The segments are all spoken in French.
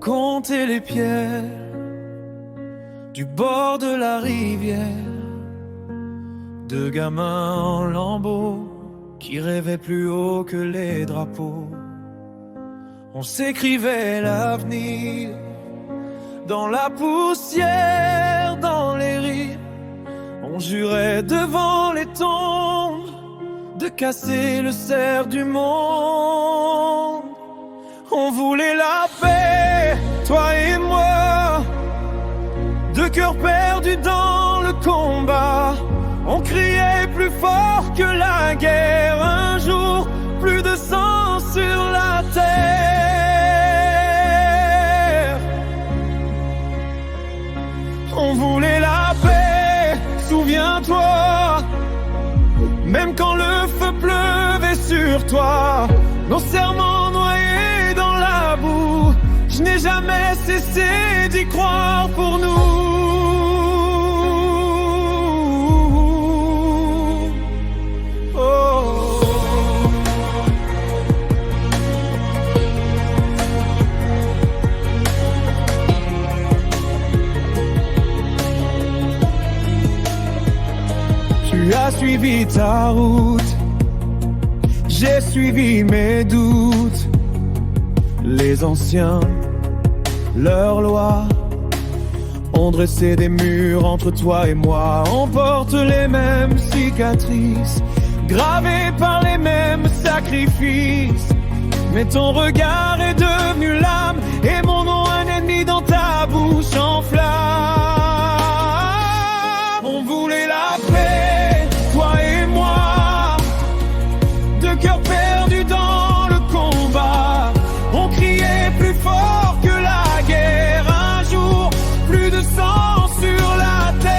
compter les pierres du bord de la rivière. Deux gamins en lambeaux qui rêvaient plus haut que les drapeaux. On s'écrivait l'avenir dans la poussière, dans les rires. On jurait devant les tombes de casser le cerf du monde. On voulait la paix, toi et moi, deux cœurs perdus dans le combat. On criait plus fort que la guerre. Un jour, plus de sang sur la terre. On voulait la paix, souviens-toi. Même quand le feu pleuvait sur toi, nos serments noyés dans la boue. Je n'ai jamais cessé d'y croire pour nous. Tu as suivi ta route, j'ai suivi mes doutes. Les anciens, leurs lois, ont dressé des murs entre toi et moi. On porte les mêmes cicatrices, gravées par les mêmes sacrifices. Mais ton regard est devenu l'âme, et mon nom un ennemi dans ta bouche en flamme. On voulait la paix, toi et moi, deux cœurs perdus dans le combat. On criait plus fort que la guerre. Un jour, plus de sang sur la terre.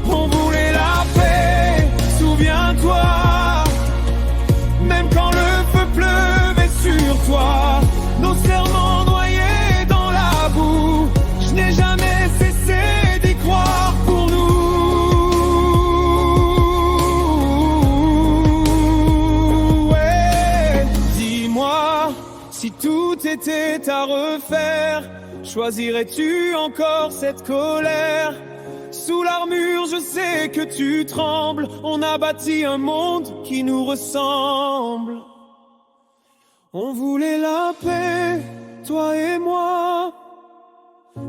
On voulait la paix, souviens-toi. Même quand le feu pleuvait sur toi, nos serments noyés dans la boue. Je n'ai jamais cessé d'y croire pour nous. Si tout était à refaire, choisirais-tu encore cette colère? Sous l'armure, je sais que tu trembles. On a bâti un monde qui nous ressemble. On voulait la paix, toi et moi.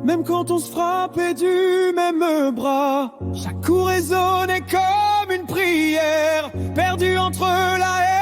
Même quand on se frappait du même bras, chaque coup résonnait comme une prière, perdue entre la haine